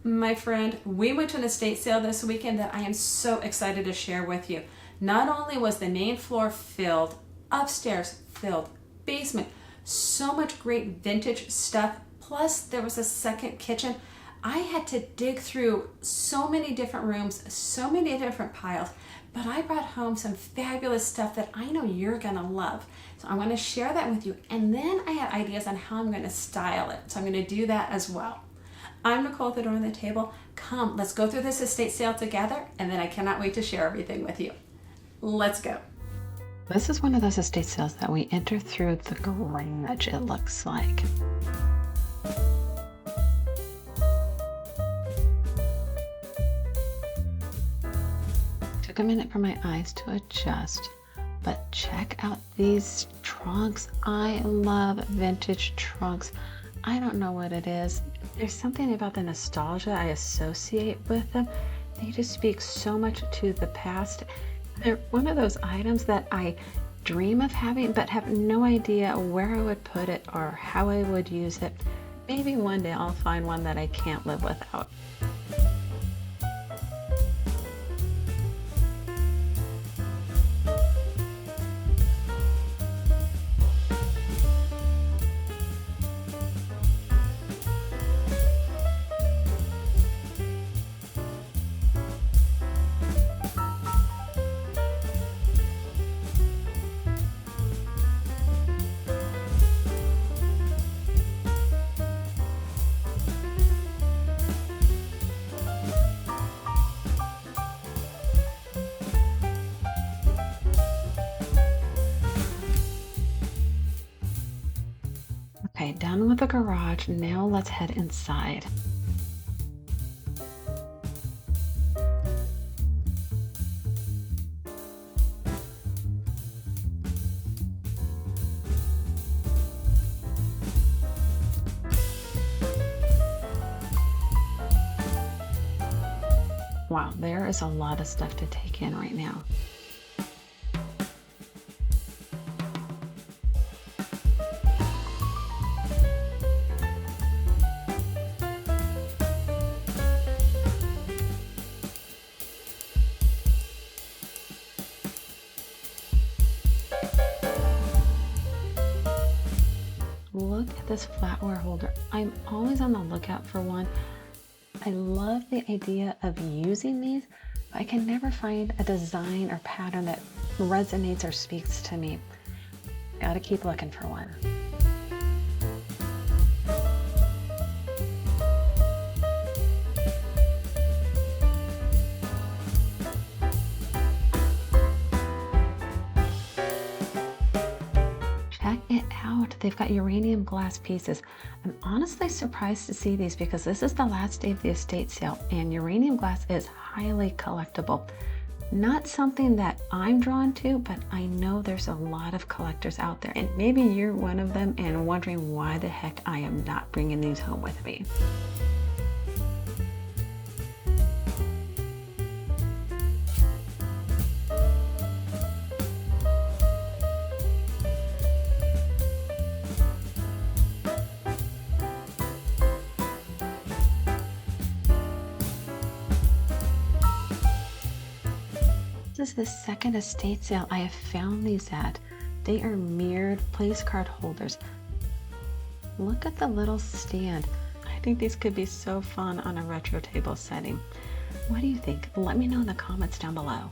My friend, we went to an estate sale this weekend that I am so excited to share with you. Not only was the main floor filled, upstairs filled, basement, so much great vintage stuff, plus there was a second kitchen. I had to dig through so many different rooms, so many different piles, but I brought home some fabulous stuff that I know you're gonna love. So I'm gonna share that with you, and then I have ideas on how I'm gonna style it. So I'm gonna do that as well. I'm Nicole at the Door on the Table. Come, let's go through this estate sale together, and then I cannot wait to share everything with you. Let's go. This is one of those estate sales that we enter through the garage, it looks like. Took a minute for my eyes to adjust, but check out these trunks. I love vintage trunks. I don't know what it is. There's something about the nostalgia I associate with them. They just speak so much to the past. They're one of those items that I dream of having, but have no idea where I would put it or how I would use it. Maybe one day I'll find one that I can't live without. Okay, done with the garage. Now let's head inside. Wow, there is a lot of stuff to take in right now. Look at this flatware holder. I'm always on the lookout for one. I love the idea of using these, but I can never find a design or pattern that resonates or speaks to me. Gotta keep looking for one. Check it out. They've got uranium glass pieces. I'm honestly surprised to see these because this is the last day of the estate sale and uranium glass is highly collectible. Not something that I'm drawn to, but I know there's a lot of collectors out there and maybe you're one of them and wondering why the heck I am not bringing these home with me. This is the second estate sale I have found these at. They are mirrored place card holders. Look at the little stand. I think these could be so fun on a retro table setting. What do you think? Let me know in the comments down below.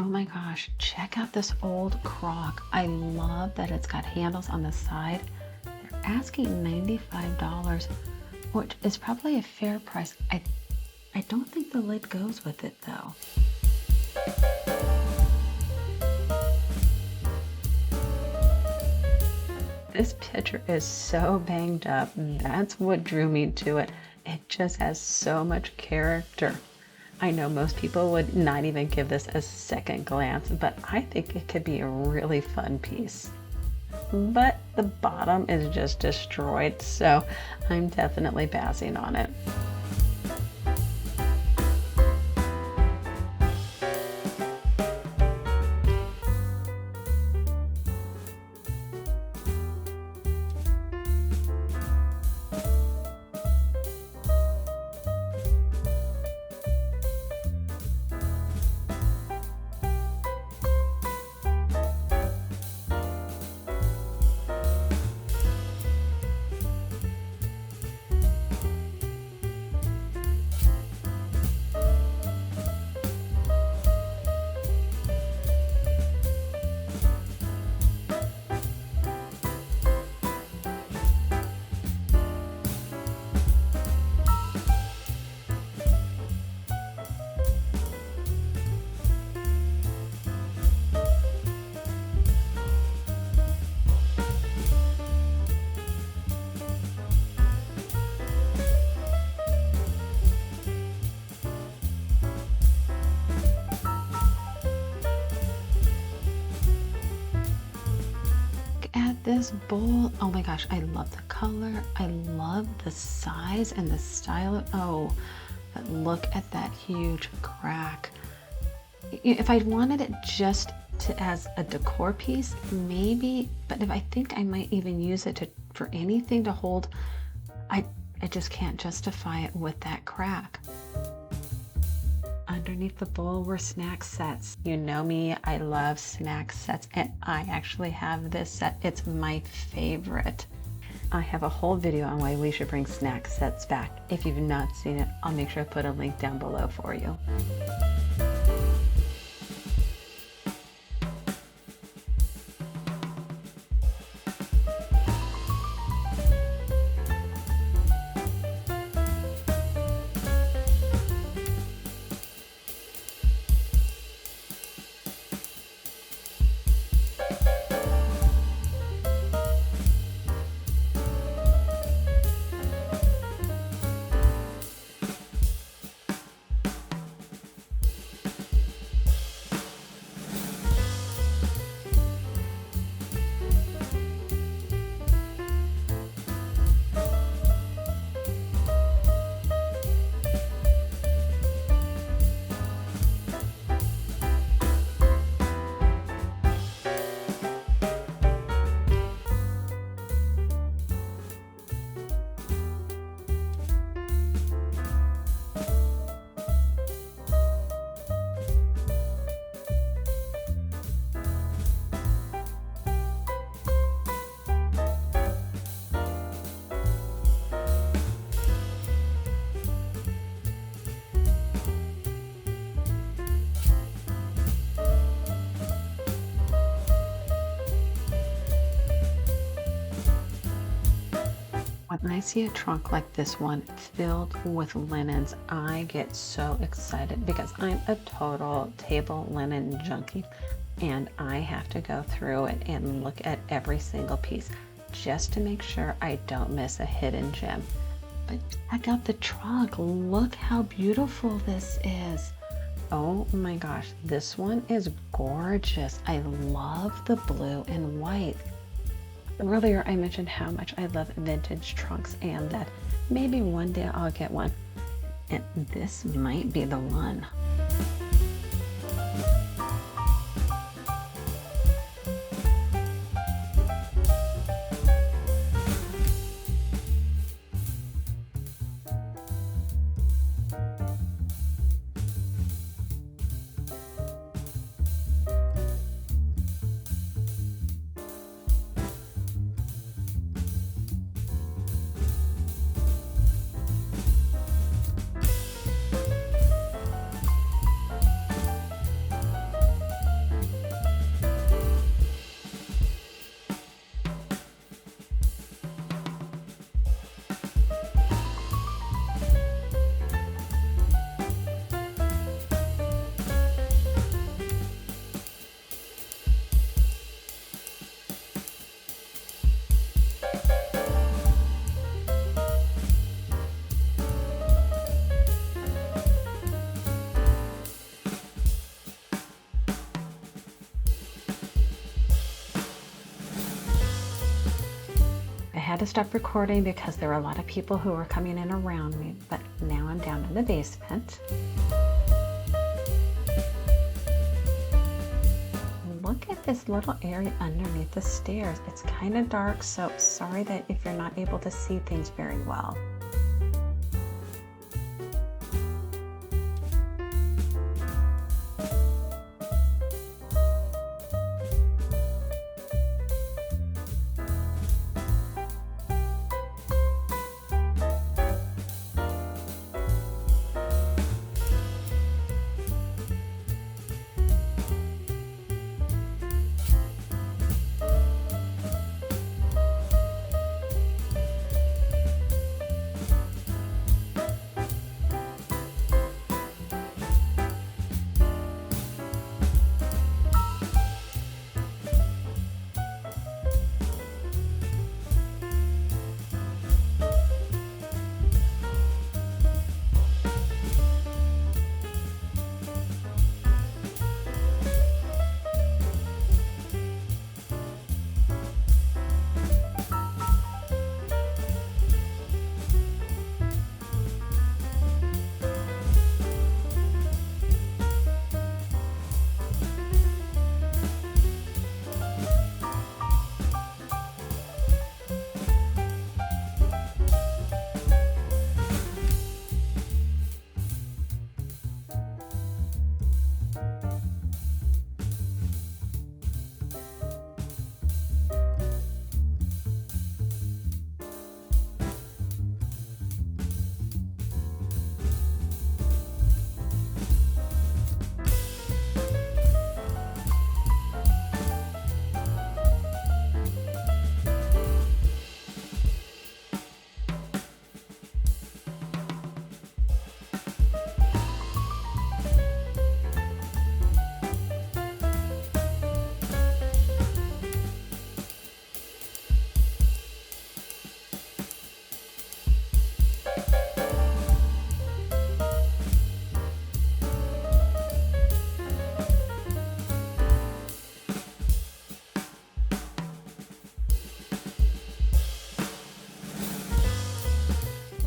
Oh my gosh, check out this old crock. I love that it's got handles on the side. They're asking $95, which is probably a fair price. I don't think the lid goes with it though. This picture is so banged up. That's what drew me to it. It just has so much character. I know most people would not even give this a second glance, but I think it could be a really fun piece. But the bottom is just destroyed, so I'm definitely passing on it. This bowl, oh my gosh, I love the color. I love the size and the style. Oh, but look at that huge crack. If I wanted it just as a decor piece, maybe, but if I think I might even use it for anything to hold, I just can't justify it with that crack. Underneath the bowl were snack sets. You know me, I love snack sets, and I actually have this set. It's my favorite. I have a whole video on why we should bring snack sets back. If you've not seen it, I'll make sure I put a link down below for you. When I see a trunk like this one filled with linens, I get so excited because I'm a total table linen junkie, and I have to go through it and look at every single piece just to make sure I don't miss a hidden gem. But check out the trunk. Look how beautiful this is. Oh my gosh, this one is gorgeous. I love the blue and white. Earlier I mentioned how much I love vintage trunks and that maybe one day I'll get one. And this might be the one. had to stop recording because there were a lot of people who were coming in around me, but now I'm down in the basement. Look at this little area underneath the stairs. It's kind of dark, so sorry that if you're not able to see things very well.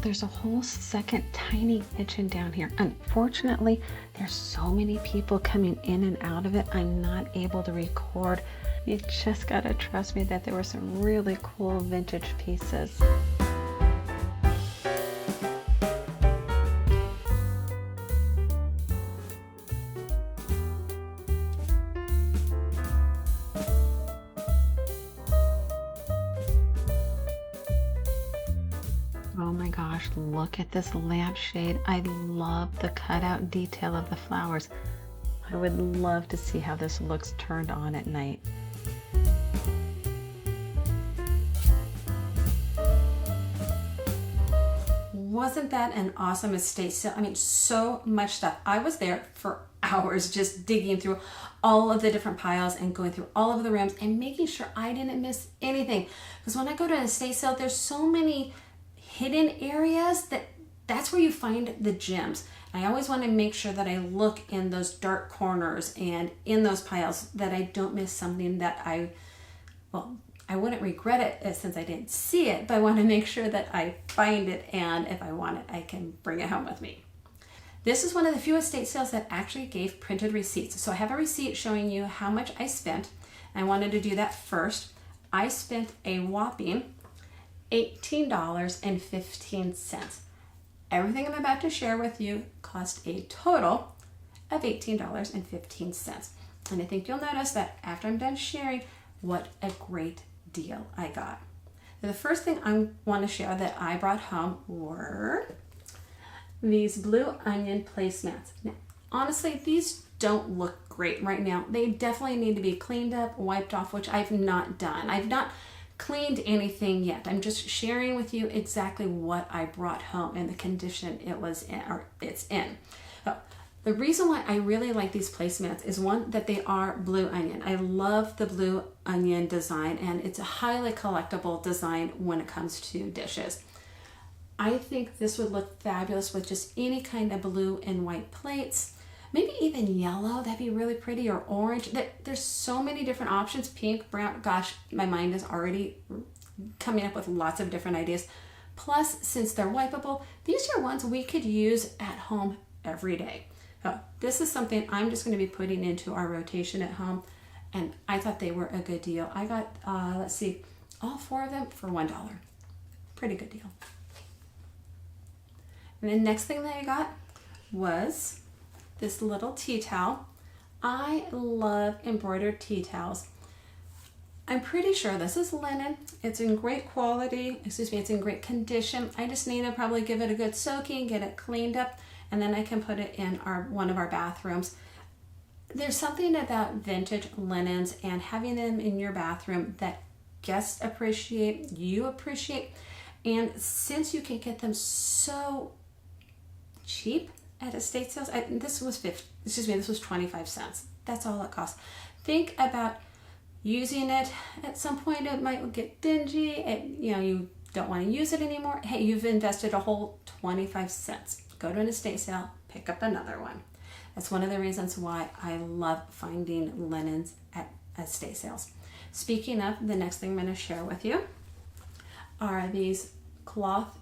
There's a whole second tiny kitchen down here. Unfortunately, there's so many people coming in and out of it, I'm not able to record. You just gotta trust me that there were some really cool vintage pieces. Oh my gosh, look at this lampshade. I love the cutout detail of the flowers. I would love to see how this looks turned on at night. Wasn't that an awesome estate sale? I mean, so much stuff. I was there for hours just digging through all of the different piles and going through all of the rooms and making sure I didn't miss anything. Because when I go to an estate sale, there's so many hidden areas that's where you find the gems. I always want to make sure that I look in those dark corners and in those piles that I don't miss something that I wouldn't regret it since I didn't see it, but I want to make sure that I find it, and if I want it, I can bring it home with me. This is one of the few estate sales that actually gave printed receipts. So I have a receipt showing you how much I spent. I wanted to do that first. I spent a whopping $18.15. Everything I'm about to share with you cost a total of $18.15. And I think you'll notice that after I'm done sharing, what a great deal I got. Now, the first thing I want to share that I brought home were these blue onion placemats. Now, honestly, these don't look great right now. They definitely need to be cleaned up, wiped off, which I've not done. I've not cleaned anything yet. I'm just sharing with you exactly what I brought home and the condition it was in, or it's in. The reason why I really like these placemats is one, that they are blue onion. I love the blue onion design, and it's a highly collectible design when it comes to dishes. I think this would look fabulous with just any kind of blue and white plates. Maybe even yellow, that'd be really pretty, or orange. There's so many different options. Pink, brown, gosh, my mind is already coming up with lots of different ideas. Plus, since they're wipeable, these are ones we could use at home every day. So this is something I'm just going to be putting into our rotation at home, and I thought they were a good deal. I got, let's see, all 4 of them for $1. Pretty good deal. And the next thing that I got was this little tea towel. I love embroidered tea towels. I'm pretty sure this is linen. It's in great quality, it's in great condition. I just need to probably give it a good soaking, get it cleaned up, and then I can put it in one of our bathrooms. There's something about vintage linens and having them in your bathroom that guests appreciate, you appreciate, and since you can get them so cheap at estate sales, this was 25 cents. That's all it costs. Think about using it. At some point it might get dingy, you don't want to use it anymore. Hey, you've invested a whole 25 cents. Go to an estate sale, pick up another one. That's one of the reasons why I love finding linens at estate sales. Speaking of, the next thing I'm going to share with you are these cloth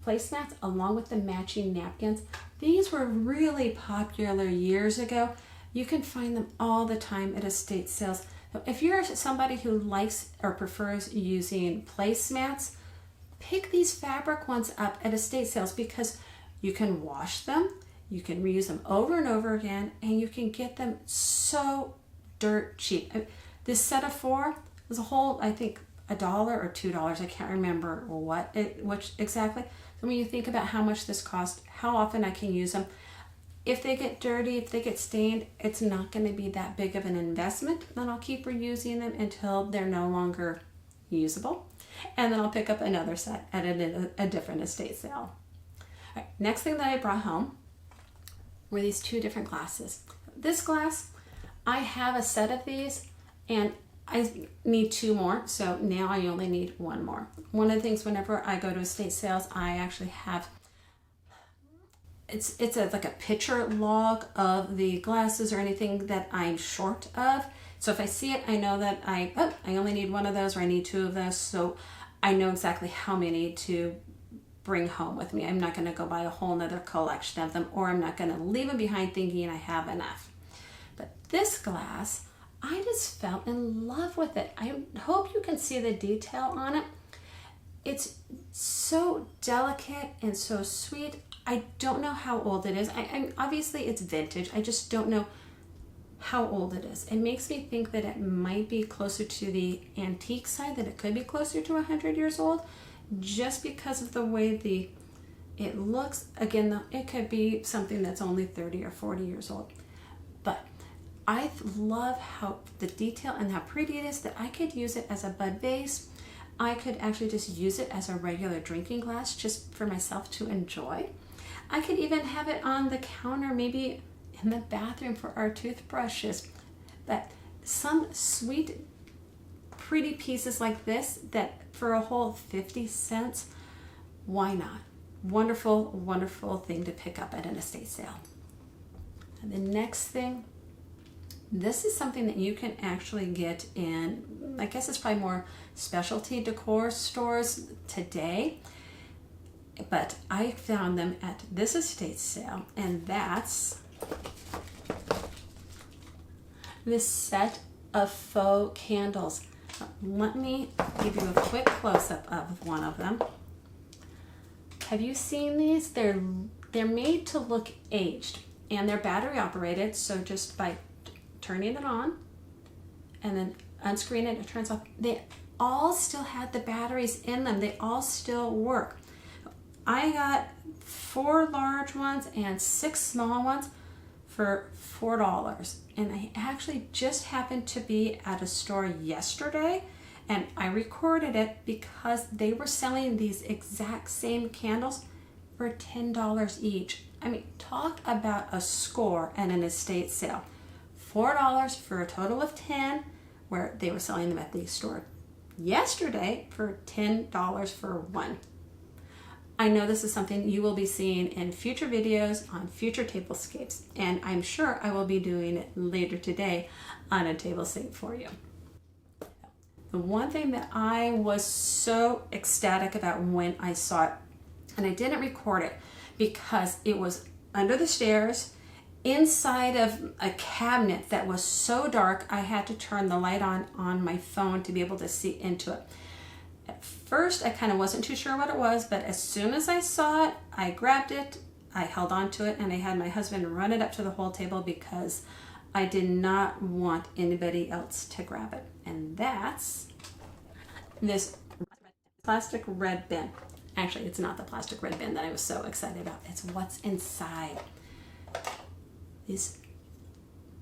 placemats along with the matching napkins. These were really popular years ago. You can find them all the time at estate sales. If you're somebody who likes or prefers using placemats, pick these fabric ones up at estate sales because you can wash them, you can reuse them over and over again, and you can get them so dirt cheap. This set of 4 was a whole, I think, $1 or $2. I can't remember which exactly. So when you think about how much this cost, how often I can use them, if they get dirty, if they get stained, it's not going to be that big of an investment. Then I'll keep reusing them until they're no longer usable. And then I'll pick up another set at a different estate sale. All right, next thing that I brought home were these 2 different glasses. This glass, I have a set of these and I need 2 more, so now I only need 1 more. One of the things whenever I go to estate sales, I actually have like a picture log of the glasses or anything that I'm short of. So if I see it, I know that I only need 1 of those or I need 2 of those. So I know exactly how many to bring home with me. I'm not going to go buy a whole nother collection of them, or I'm not going to leave them behind thinking I have enough. But this glass, I just fell in love with it. I hope you can see the detail on it. It's so delicate and so sweet. I don't know how old it is. I obviously it's vintage. I just don't know how old it is. It makes me think that it might be closer to the antique side, that it could be closer to 100 years old, just because of the way it looks. Again, though, it could be something that's only 30 or 40 years old. But I love how the detail and how pretty it is that I could use it as a bud vase. I could actually just use it as a regular drinking glass just for myself to enjoy. I could even have it on the counter, maybe in the bathroom for our toothbrushes. But some sweet, pretty pieces like this that for a whole 50 cents, why not? Wonderful, wonderful thing to pick up at an estate sale. And the next thing, this is something that you can actually get in, I guess it's probably more specialty decor stores today, but I found them at this estate sale, and that's this set of faux candles. Let me give you a quick close-up of one of them. Have you seen these? They're made to look aged, and they're battery operated, so just by turning it on and then unscrewing it, it turns off. They all still had the batteries in them. They all still work. I got 4 large ones and 6 small ones for $4. And I actually just happened to be at a store yesterday, and I recorded it because they were selling these exact same candles for $10 each. I mean, talk about a score at an estate sale. $4 for a total of 10, where they were selling them at the store yesterday for $10 for 1. I know this is something you will be seeing in future videos on future tablescapes, and I'm sure I will be doing it later today on a tablescape for you. The one thing that I was so ecstatic about when I saw it, and I didn't record it because it was under the stairs, inside of a cabinet that was so dark I had to turn the light on my phone to be able to see into it. At first I kind of wasn't too sure what it was, but as soon as I saw it, I grabbed it, I held on to it, and I had my husband run it up to the whole table because I did not want anybody else to grab it. And that's this plastic red bin. Actually, it's not the plastic red bin that I was so excited about. It's what's inside. This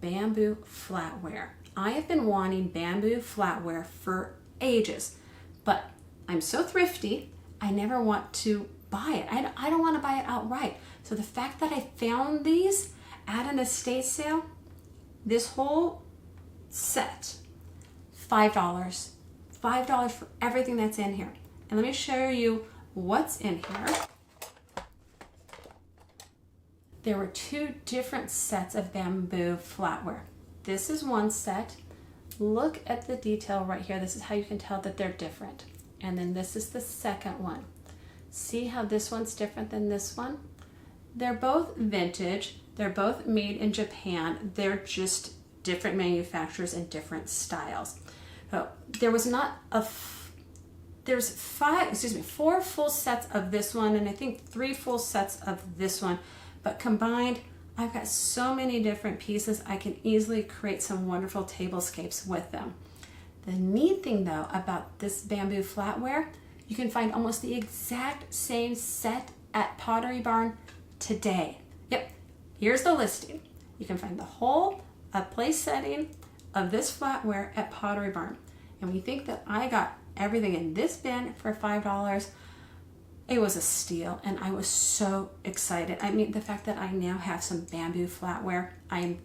bamboo flatware. I have been wanting bamboo flatware for ages, but I'm so thrifty, I never want to buy it. I don't want to buy it outright. So the fact that I found these at an estate sale, this whole set, $5. $5 for everything that's in here. And let me show you what's in here. There were 2 different sets of bamboo flatware. This is one set. Look at the detail right here. This is how you can tell that they're different. And then this is the second one. See how this one's different than this one? They're both vintage. They're both made in Japan. They're just different manufacturers and different styles. So there was not there's 4 full sets of this one, and I think 3 full sets of this one. But combined, I've got so many different pieces, I can easily create some wonderful tablescapes with them. The neat thing though about this bamboo flatware, you can find almost the exact same set at Pottery Barn today. Yep, here's the listing. You can find the whole place setting of this flatware at Pottery Barn. And we think that I got everything in this bin for $5. It was a steal, and I was so excited. I mean, the fact that I now have some bamboo flatware, I'm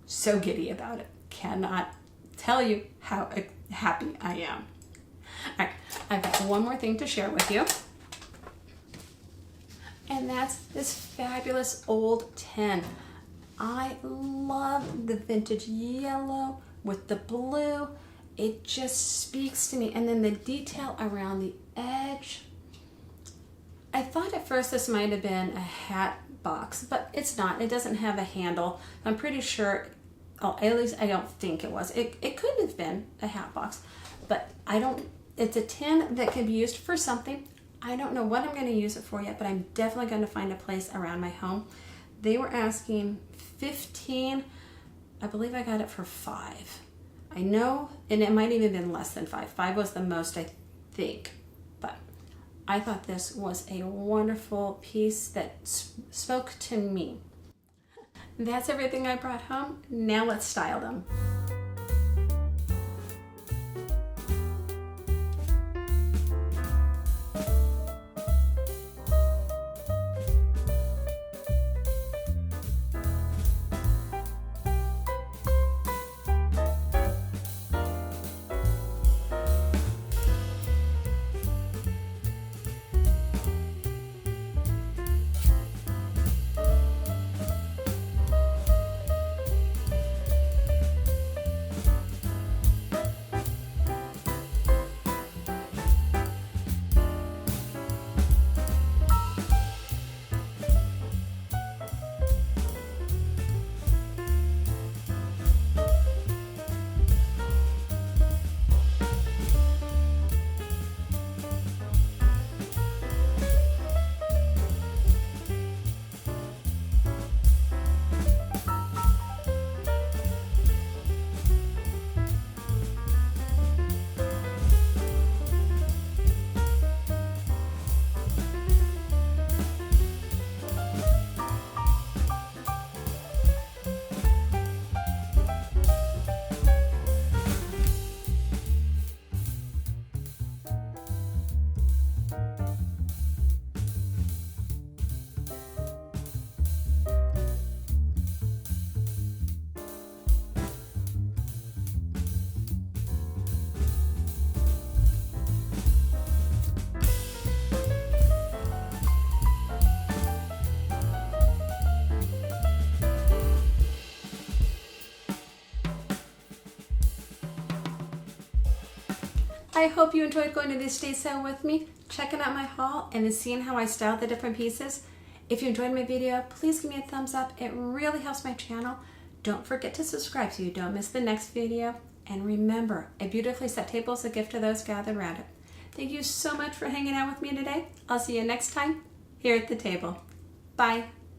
so giddy about it. Cannot tell you how happy I am. All right, I've got one more thing to share with you, and that's this fabulous old tin. I love the vintage yellow with the blue. It just speaks to me. And then the detail around the edge. I thought at first this might have been a hat box, but it's not. It doesn't have a handle. I'm pretty sure, at least I don't think it was. It could have been a hat box, but it's a tin that can be used for something. I don't know what I'm going to use it for yet, but I'm definitely going to find a place around my home. They were asking $15. I believe I got it for $5. I know, and it might even have been less than $5. $5 was the most, I think. But I thought this was a wonderful piece that spoke to me. That's everything I brought home. Now let's style them. I hope you enjoyed going to the estate sale with me, checking out my haul, and seeing how I styled the different pieces. If you enjoyed my video, please give me a thumbs up. It really helps my channel. Don't forget to subscribe so you don't miss the next video. And remember, a beautifully set table is a gift to those gathered around it. Thank you so much for hanging out with me today. I'll see you next time here at the table. Bye.